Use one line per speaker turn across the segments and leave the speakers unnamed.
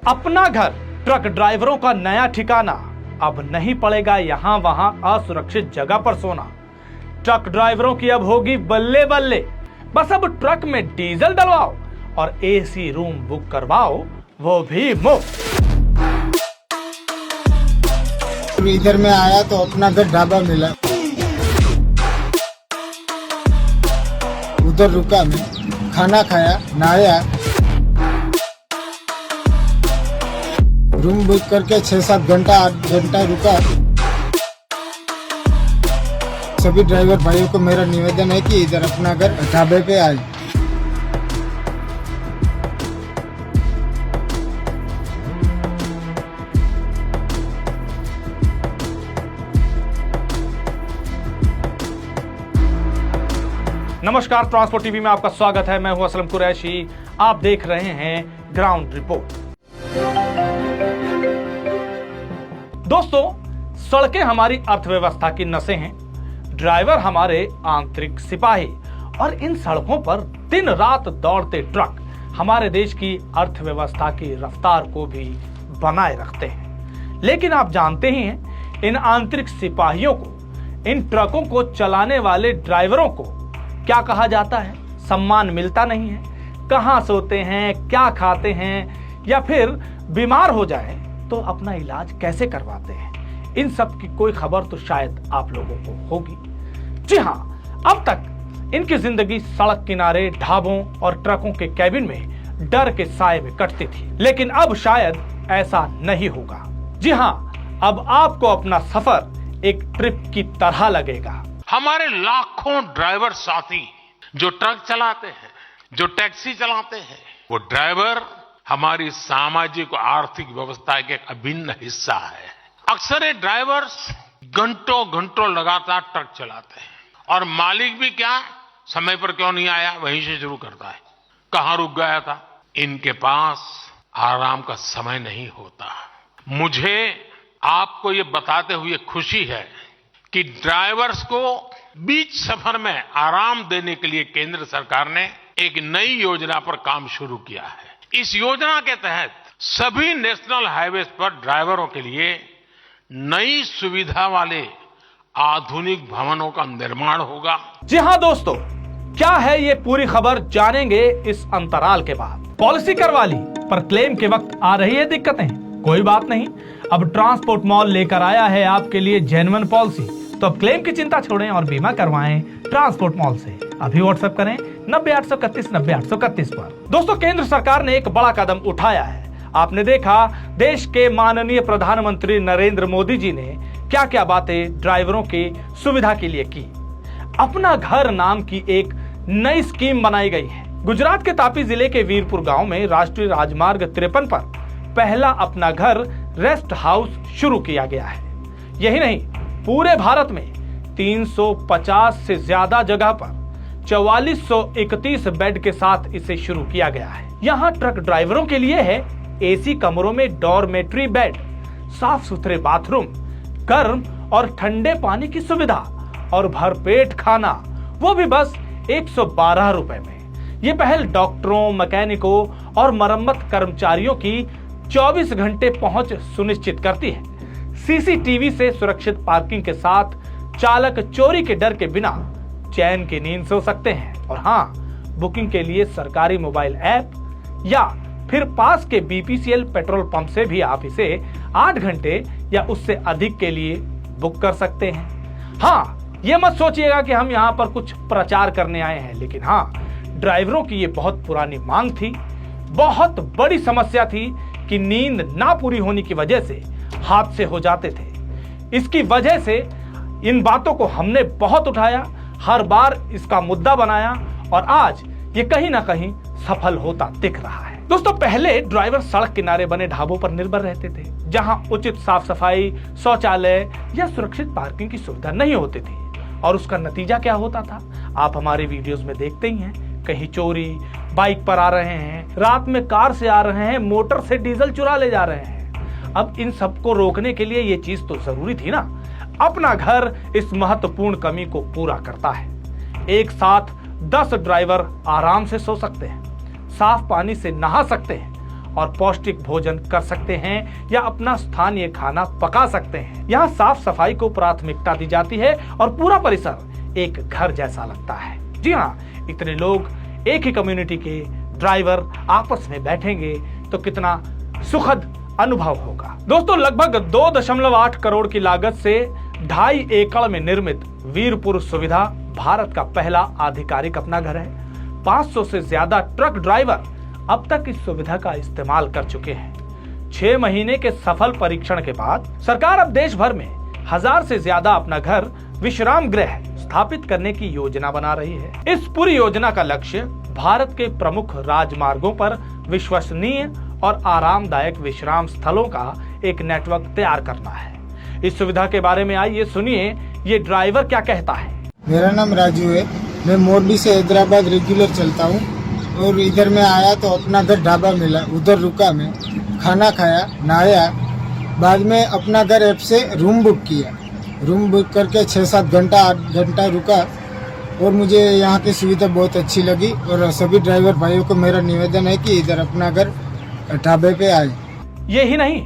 अपना घर ट्रक ड्राइवरों का नया ठिकाना, अब नहीं पड़ेगा यहां वहां असुरक्षित जगह पर सोना। ट्रक ड्राइवरों की अब होगी बल्ले बल्ले, बस अब ट्रक में डीजल डलवाओ और एसी रूम बुक करवाओ, वो भी मुफ्त।
इधर में आया तो अपना घर ढाबा मिला, उधर रुका मैं, खाना खाया, नहाया, रूम बुक करके 6-7 घंटा 8 घंटा रुका। सभी ड्राइवर भाइयों को मेरा निवेदन है कि इधर अपना घर ढाबे पे आए।
नमस्कार, ट्रांसपोर्ट टीवी में आपका स्वागत है। मैं हूं असलम कुरैशी। आप देख रहे हैं ग्राउंड रिपोर्ट। दोस्तों, सड़कें हमारी अर्थव्यवस्था की नसें हैं, ड्राइवर हमारे आंतरिक सिपाही, और इन सड़कों पर दिन रात दौड़ते ट्रक हमारे देश की अर्थव्यवस्था की रफ्तार को भी बनाए रखते हैं। लेकिन आप जानते ही हैं, इन आंतरिक सिपाहियों को, इन ट्रकों को चलाने वाले ड्राइवरों को क्या कहा जाता है? सम्मान मिलता नहीं है। कहां सोते हैं, क्या खाते हैं, या फिर बीमार हो जाए तो अपना इलाज कैसे करवाते हैं, इन सब की कोई खबर तो शायद आप लोगों को होगी। जी हां, अब तक इनकी जिंदगी सड़क किनारे, ढाबों और ट्रकों के कैबिन में डर के साए में कटती थी, लेकिन अब शायद ऐसा नहीं होगा। जी हां, अब आपको अपना सफर एक ट्रिप की तरह लगेगा।
हमारे लाखों ड्राइवर साथी जो ट्रक चलाते हैं, जो टैक्सी चलाते हैं, वो ड्राइवर हमारी सामाजिक और आर्थिक व्यवस्था के एक अभिन्न हिस्सा है। अक्सर ये ड्राइवर्स घंटों घंटों लगातार ट्रक चलाते हैं और मालिक भी क्या, समय पर क्यों नहीं आया, वहीं से शुरू करता है, कहां रुक गया था। इनके पास आराम का समय नहीं होता। मुझे आपको ये बताते हुए खुशी है कि ड्राइवर्स को बीच सफर में आराम देने के लिए केंद्र सरकार ने एक नई योजना पर काम शुरू किया है। इस योजना के तहत सभी नेशनल हाईवे पर ड्राइवरों के लिए नई सुविधा वाले आधुनिक भवनों का निर्माण होगा।
जी हां दोस्तों, क्या है ये पूरी खबर जानेंगे इस अंतराल के बाद। पॉलिसी करवा ली पर क्लेम के वक्त आ रही है दिक्कतें? कोई बात नहीं, अब ट्रांसपोर्ट मॉल लेकर आया है आपके लिए जेन्युइन पॉलिसी। तो अब क्लेम की चिंता छोड़ें और बीमा करवाएं ट्रांसपोर्ट मॉल से। अभी व्हाट्सएप करें 90-831-90-831 पर। दोस्तों, केंद्र सरकार ने एक बड़ा कदम उठाया है। आपने देखा देश के माननीय प्रधानमंत्री नरेंद्र मोदी जी ने क्या क्या बातें ड्राइवरों की सुविधा के लिए की। अपना घर नाम की एक नई स्कीम बनाई गई है। गुजरात के तापी जिले के वीरपुर गांव में राष्ट्रीय राजमार्ग 53 पर पहला अपना घर रेस्ट हाउस शुरू किया गया है। यही नहीं, पूरे भारत में 350 से ज्यादा जगह पर 4431 बेड के साथ इसे शुरू किया गया है। यहाँ ट्रक ड्राइवरों के लिए है एसी कमरों में डॉर्मेट्री बेड, साफ सुथरे बाथरूम, गर्म और ठंडे पानी की सुविधा और भरपेट खाना, वो भी बस 112 रुपए में। ये पहल डॉक्टरों, मैकेनिकों और मरम्मत कर्मचारियों की 24 घंटे पहुंच सुनिश्चित करती है। सीसीटीवी से सुरक्षित पार्किंग के साथ चालक चोरी के डर के बिना चैन की नींद सो सकते हैं। और हाँ, बुकिंग के लिए सरकारी मोबाइल ऐप या फिर पास के बीपीसीएल पेट्रोल पंप से भी आप इसे 8 घंटे या उससे अधिक के लिए बुक कर सकते हैं। हाँ, ये मत सोचिएगा कि हम यहाँ पर कुछ प्रचार करने आए हैं, लेकिन हाँ, ड्राइवरों की ये बहुत पुरानी मांग थी, बहुत बड़ी समस्या थी कि नींद ना पूरी होने की वजह से हादसे हो जाते थे। इसकी वजह से इन बातों को हमने बहुत उठाया, हर बार इसका मुद्दा बनाया और आज ये कहीं ना कहीं सफल होता दिख रहा है। दोस्तों, पहले ड्राइवर सड़क किनारे बने ढाबों पर निर्भर रहते थे, जहां उचित साफ सफाई, शौचालय या सुरक्षित पार्किंग की सुविधा नहीं होती थी। और उसका नतीजा क्या होता था, आप हमारे वीडियोस में देखते ही हैं। कहीं चोरी, बाइक पर आ रहे हैं, रात में कार से आ रहे हैं, मोटर से डीजल चुरा ले जा रहे हैं। अब इन सबको रोकने के लिए ये चीज तो जरूरी थी ना। अपना घर इस महत्वपूर्ण कमी को पूरा करता है। एक साथ 10 ड्राइवर आराम से सो सकते हैं, साफ पानी से नहा सकते हैं और पौष्टिक भोजन कर सकते हैं या अपना स्थानीय खाना पका सकते हैं। यहाँ साफ सफाई को प्राथमिकता दी जाती है और पूरा परिसर एक घर जैसा लगता है। जी हाँ, इतने लोग एक ही कम्युनिटी के ड्राइवर आपस में बैठेंगे तो कितना सुखद अनुभव होगा। दोस्तों, लगभग 2.8 करोड़ की लागत से 2.5 एकड़ में निर्मित वीरपुर सुविधा भारत का पहला आधिकारिक अपना घर है। 500 से ज्यादा ट्रक ड्राइवर अब तक इस सुविधा का इस्तेमाल कर चुके हैं। 6 महीने के सफल परीक्षण के बाद सरकार अब देश भर में 1000 से ज्यादा अपना घर विश्राम गृह स्थापित करने की योजना बना रही है। इस पूरी योजना का लक्ष्य भारत के प्रमुख राजमार्गों पर विश्वसनीय और आरामदायक विश्राम स्थलों का एक नेटवर्क तैयार करना है। इस सुविधा के बारे में आइए सुनिए ये ड्राइवर क्या कहता है।
मेरा नाम राजू है। मैं मोरबी से हैदराबाद रेगुलर चलता हूँ और इधर मैं आया तो अपना घर ढाबा मिला, उधर रुका, मैं खाना खाया, नहाया, बाद में अपना घर ऐप से रूम बुक किया। रूम बुक करके 6-7 घंटा 8 घंटा रुका और मुझे यहाँ की सुविधा बहुत अच्छी लगी। और सभी ड्राइवर भाइयों को मेरा निवेदन है कि इधर अपना घर ढाबे पे आए।
यही नहीं,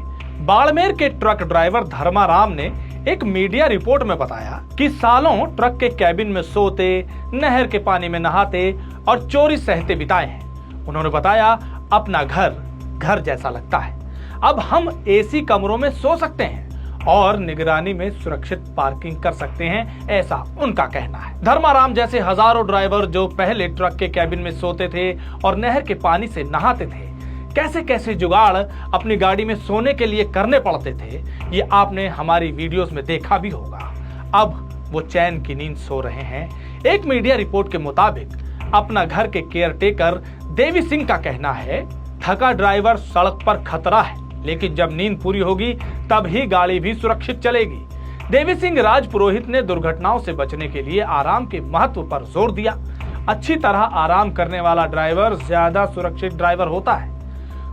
बाड़मेर के ट्रक ड्राइवर धर्माराम ने एक मीडिया रिपोर्ट में बताया कि सालों ट्रक के कैबिन में सोते, नहर के पानी में नहाते और चोरी सहते बिताए हैं। उन्होंने बताया अपना घर घर जैसा लगता है। अब हम एसी कमरों में सो सकते हैं और निगरानी में सुरक्षित पार्किंग कर सकते हैं, ऐसा उनका कहना है। धर्माराम जैसे हजारों ड्राइवर जो पहले ट्रक के कैबिन में सोते थे और नहर के पानी से नहाते थे, कैसे कैसे जुगाड़ अपनी गाड़ी में सोने के लिए करने पड़ते थे, ये आपने हमारी वीडियोस में देखा भी होगा। अब वो चैन की नींद सो रहे हैं। एक मीडिया रिपोर्ट के मुताबिक अपना घर के केयरटेकर देवी सिंह का कहना है, थका ड्राइवर सड़क पर खतरा है, लेकिन जब नींद पूरी होगी तब ही गाड़ी भी सुरक्षित चलेगी। देवी सिंह राजपुरोहित ने दुर्घटनाओं से बचने के लिए आराम के महत्व पर जोर दिया। अच्छी तरह आराम करने वाला ड्राइवर ज्यादा सुरक्षित ड्राइवर होता है।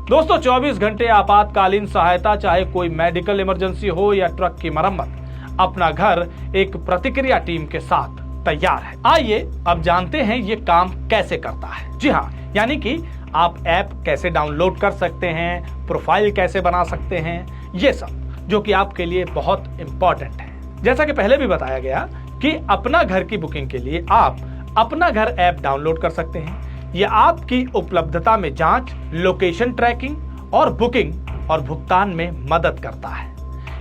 दोस्तों, 24 घंटे आपातकालीन सहायता, चाहे कोई मेडिकल इमरजेंसी हो या ट्रक की मरम्मत, अपना घर एक प्रतिक्रिया टीम के साथ तैयार है। आइए अब जानते हैं ये काम कैसे करता है। जी हाँ, यानी कि आप ऐप कैसे डाउनलोड कर सकते हैं, प्रोफाइल कैसे बना सकते हैं, ये सब जो कि आपके लिए बहुत इंपॉर्टेंट है। जैसा कि पहले भी बताया गया कि अपना घर की बुकिंग के लिए आप अपना घर ऐप डाउनलोड कर सकते हैं। यह आपकी उपलब्धता में जांच, लोकेशन ट्रैकिंग और बुकिंग और भुगतान में मदद करता है।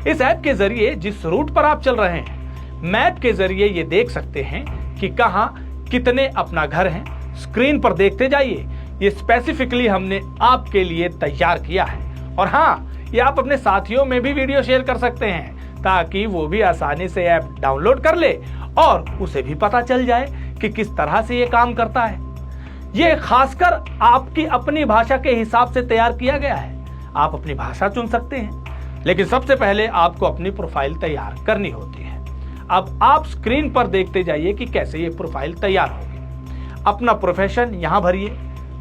इस ऐप के जरिए जिस रूट पर आप चल रहे हैं, मैप के जरिए ये देख सकते हैं कि कहां कितने अपना घर हैं। स्क्रीन पर देखते जाइए, ये स्पेसिफिकली हमने आपके लिए तैयार किया है। और हाँ, ये आप अपने साथियों में भी वीडियो शेयर कर सकते हैं ताकि वो भी आसानी से ऐप डाउनलोड कर ले और उसे भी पता चल जाए कि किस तरह से ये काम करता है। ये खासकर आपकी अपनी भाषा के हिसाब से तैयार किया गया है। आप अपनी भाषा चुन सकते हैं, लेकिन सबसे पहले आपको अपनी प्रोफाइल तैयार करनी होती है। अब आप स्क्रीन पर देखते जाइए कि कैसे ये प्रोफाइल तैयार होगी। अपना प्रोफेशन यहाँ भरिए,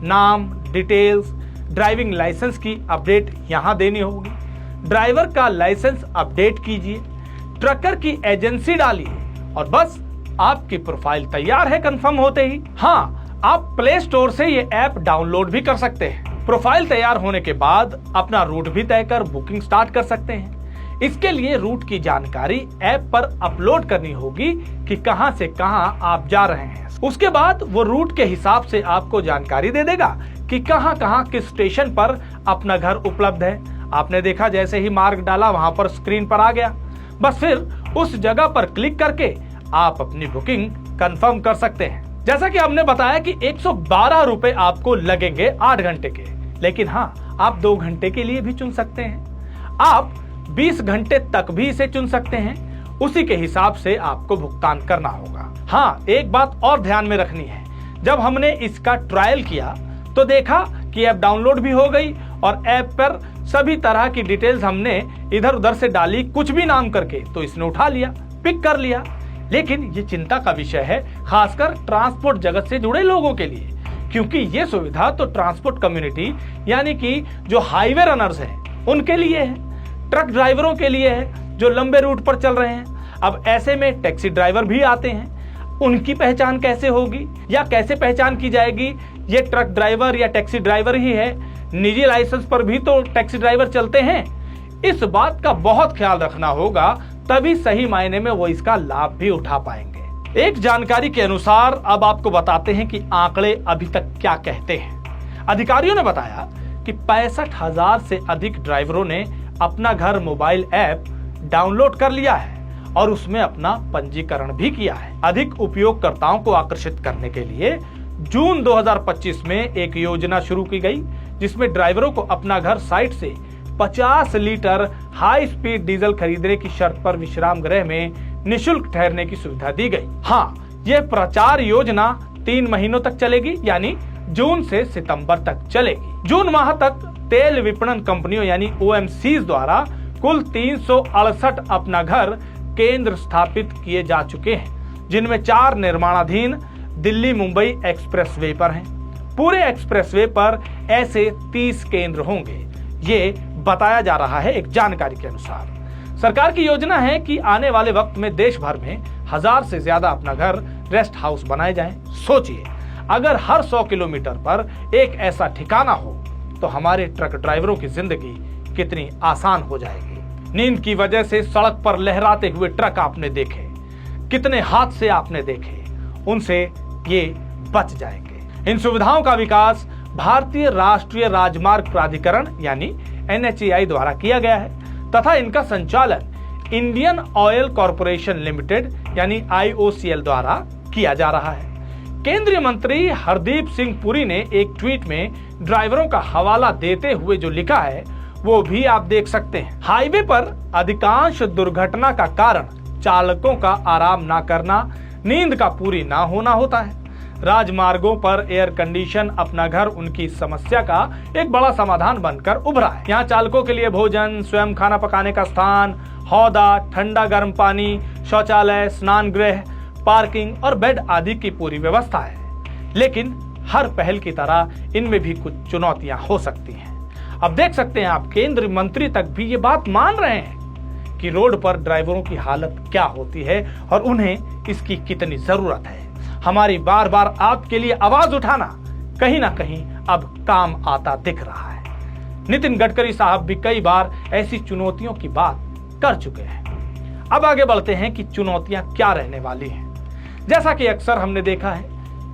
नाम, डिटेल्स, ड्राइविंग लाइसेंस की अपडेट यहाँ देनी होगी, ड्राइवर का लाइसेंस अपडेट कीजिए, ट्रकर की एजेंसी डालिए और बस आपकी प्रोफाइल तैयार है कंफर्म होते ही। हाँ, आप प्ले स्टोर से ये ऐप डाउनलोड भी कर सकते हैं। प्रोफाइल तैयार होने के बाद अपना रूट भी तय कर बुकिंग स्टार्ट कर सकते हैं। इसके लिए रूट की जानकारी ऐप पर अपलोड करनी होगी कि कहां से कहां आप जा रहे हैं। उसके बाद वो रूट के हिसाब से आपको जानकारी दे देगा कि कहां कहां किस स्टेशन पर अपना घर उपलब्ध है। आपने देखा, जैसे ही मार्ग डाला वहां पर स्क्रीन पर आ गया। बस फिर उस जगह पर क्लिक करके आप अपनी बुकिंग कंफर्म कर सकते हैं। जैसा कि हमने बताया कि 112 रुपए आपको लगेंगे 8 घंटे के, लेकिन हाँ, आप 2 घंटे के लिए भी चुन सकते हैं। आप 20 घंटे तक भी इसे चुन सकते हैं। उसी के हिसाब से आपको भुगतान करना होगा। हाँ, एक बात और ध्यान में रखनी है, जब हमने इसका ट्रायल किया तो देखा कि ऐप डाउनलोड भी हो गई और ऐप पर सभी तरह की डिटेल्स हमने इधर उधर से डाली, कुछ भी नाम करके, तो इसने उठा लिया, पिक कर लिया। लेकिन ये चिंता का विषय है, खासकर ट्रांसपोर्ट जगत से जुड़े लोगों के लिए, क्योंकि ये सुविधा तो ट्रांसपोर्ट कम्युनिटी यानी कि जो हाईवे रनर्स हैं उनके लिए है, ट्रक ड्राइवरों के लिए है जो लंबे रूट पर चल रहे हैं। अब ऐसे में टैक्सी ड्राइवर भी आते हैं, उनकी पहचान कैसे होगी या कैसे पहचान की जाएगी, ये ट्रक ड्राइवर या टैक्सी ड्राइवर ही है, निजी लाइसेंस पर भी तो टैक्सी ड्राइवर चलते हैं। इस बात का बहुत ख्याल रखना होगा, तभी सही मायने में वो इसका लाभ भी उठा पाएंगे। एक जानकारी के अनुसार अब आपको बताते हैं कि आंकड़े अभी तक क्या कहते हैं। अधिकारियों ने बताया कि 65,000 से अधिक ड्राइवरों ने अपना घर मोबाइल ऐप डाउनलोड कर लिया है और उसमें अपना पंजीकरण भी किया है। अधिक उपयोगकर्ताओं को आकर्षित करने के लिए जून 2025 में एक योजना शुरू की गई, जिसमें ड्राइवरों को अपना घर साइट से 50 लीटर हाई स्पीड डीजल खरीदने की शर्त पर विश्राम गृह में निःशुल्क ठहरने की सुविधा दी गई। हाँ, यह प्रचार योजना 3 महीनों तक चलेगी, यानी जून से सितंबर तक चलेगी। जून माह तक तेल विपणन कंपनियों यानी OMCs द्वारा कुल 368 अपना घर केंद्र स्थापित किए जा चुके हैं, जिनमें 4 निर्माणाधीन दिल्ली मुंबई एक्सप्रेसवे पर हैं। पूरे एक्सप्रेसवे पर ऐसे 30 केंद्र होंगे, ये बताया जा रहा है एक जानकारी के अनुसार। सरकार की योजना है कि आने वाले वक्त में देश भर में 1000 से ज्यादा अपना घर रेस्ट हाउस बनाए जाएं। सोचिए, अगर हर 100 किलोमीटर पर एक ऐसा ठिकाना हो तो हमारे ट्रक ड्राइवरों की जिंदगी कितनी आसान हो जाएगी। नींद की वजह से सड़क पर लहराते हुए ट्रक आपने देखे, कितने हादसे आपने देखे, उनसे ये बच जाएंगे। इन सुविधाओं का विकास भारतीय राष्ट्रीय राजमार्ग प्राधिकरण यानी NHAI द्वारा किया गया है तथा इनका संचालन इंडियन ऑयल कॉरपोरेशन लिमिटेड यानी IOCL द्वारा किया जा रहा है। केंद्रीय मंत्री हरदीप सिंह पुरी ने एक ट्वीट में ड्राइवरों का हवाला देते हुए जो लिखा है वो भी आप देख सकते हैं। हाईवे पर अधिकांश दुर्घटना का कारण चालकों का आराम ना करना, नींद का पूरी ना होना होता है। राजमार्गों पर एयर कंडीशन अपना घर उनकी समस्या का एक बड़ा समाधान बनकर उभरा है। यहाँ चालकों के लिए भोजन, स्वयं खाना पकाने का स्थान, हौदा, ठंडा गर्म पानी, शौचालय, स्नान गृह, पार्किंग और बेड आदि की पूरी व्यवस्था है। लेकिन हर पहल की तरह इनमें भी कुछ चुनौतियां हो सकती हैं। अब देख सकते हैं आप, केंद्रीय मंत्री तक भी ये बात मान रहे हैं कि रोड पर ड्राइवरों की हालत क्या होती है और उन्हें इसकी कितनी जरूरत है। हमारी बार बार आपके लिए आवाज उठाना कहीं ना कहीं अब काम आता दिख रहा है। नितिन गडकरी साहब भी कई बार ऐसी चुनौतियों की बात कर चुके हैं। अब आगे बढ़ते हैं कि चुनौतियां क्या रहने वाली हैं। जैसा कि अक्सर हमने देखा है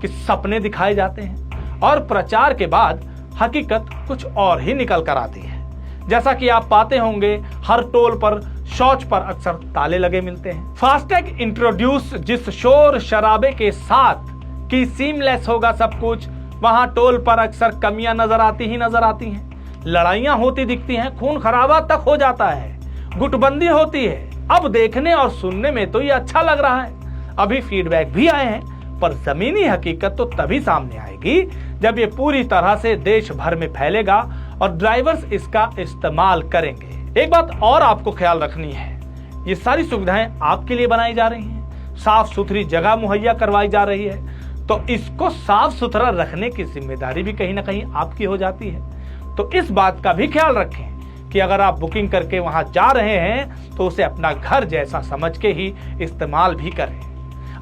कि सपने दिखाए जाते हैं और प्रचार के बाद हकीकत कुछ और ही निकल कर आती है। जैसा कि आप पाते होंगे, हर टोल पर शौच पर अक्सर ताले लगे मिलते हैं। फास्टैग इंट्रोड्यूस जिस शोर शराबे के साथ कि सीमलेस होगा सब कुछ, वहां टोल पर अक्सर कमियां नजर आती हैं। लड़ाइयां होती दिखती हैं, खून खराबा तक हो जाता है, गुटबंदी होती है। अब देखने और सुनने में तो ये अच्छा लग रहा है। अभी फीडबैक भी आए हैं, पर जमीनी हकीकत तो तभी सामने आएगी जब ये पूरी तरह से देश भर में फैलेगा और ड्राइवर्स इसका इस्तेमाल करेंगे। एक बात और आपको ख्याल रखनी है, ये सारी सुविधाएं आपके लिए बनाई जा रही हैं, साफ सुथरी जगह मुहैया करवाई जा रही है, तो इसको साफ सुथरा रखने की जिम्मेदारी भी कहीं ना कहीं आपकी हो जाती है। तो इस बात का भी ख्याल रखें कि अगर आप बुकिंग करके वहां जा रहे हैं तो उसे अपना घर जैसा समझ के ही इस्तेमाल भी करें।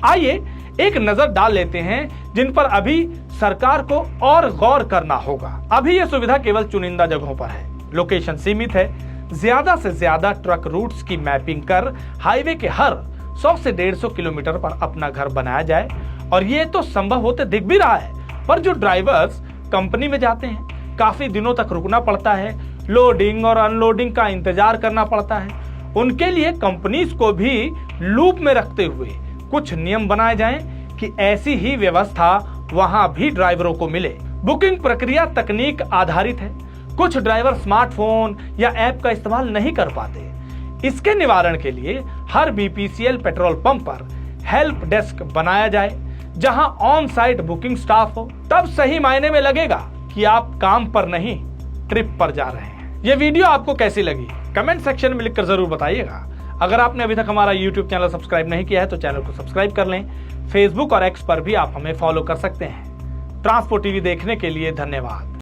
आइए एक नजर डाल लेते हैं जिन पर अभी सरकार को और गौर करना होगा। अभी यह सुविधा केवल चुनिंदा जगहों पर है, लोकेशन सीमित है। ज्यादा से ज्यादा ट्रक रूट्स की मैपिंग कर हाईवे के हर 100 से 150 किलोमीटर पर अपना घर बनाया जाए, और ये तो संभव होते दिख भी रहा है। पर जो ड्राइवर्स कंपनी में जाते हैं, काफी दिनों तक रुकना पड़ता है, लोडिंग और अनलोडिंग का इंतजार करना पड़ता है, उनके लिए कंपनीज को भी लूप में रखते हुए कुछ नियम बनाए जाएं कि ऐसी ही व्यवस्था वहां भी ड्राइवरों को मिले। बुकिंग प्रक्रिया तकनीक आधारित है। कुछ ड्राइवर स्मार्टफोन या ऐप का इस्तेमाल नहीं कर पाते। इसके निवारण के लिए हर BPCL पेट्रोल पंप पर हेल्प डेस्क बनाया जाए, जहां ऑन साइट बुकिंग स्टाफ हो। तब सही मायने में लगेगा कि आप काम पर नहीं, ट्रिप पर जा रहे हैं। यह वीडियो आपको कैसी लगी कमेंट सेक्शन में लिखकर जरूर बताइएगा। अगर आपने अभी तक हमारा YouTube चैनल सब्सक्राइब नहीं किया है तो चैनल को सब्सक्राइब कर लें। Facebook और X पर भी आप हमें फॉलो कर सकते हैं। ट्रांसपोर्ट टीवी देखने के लिए धन्यवाद।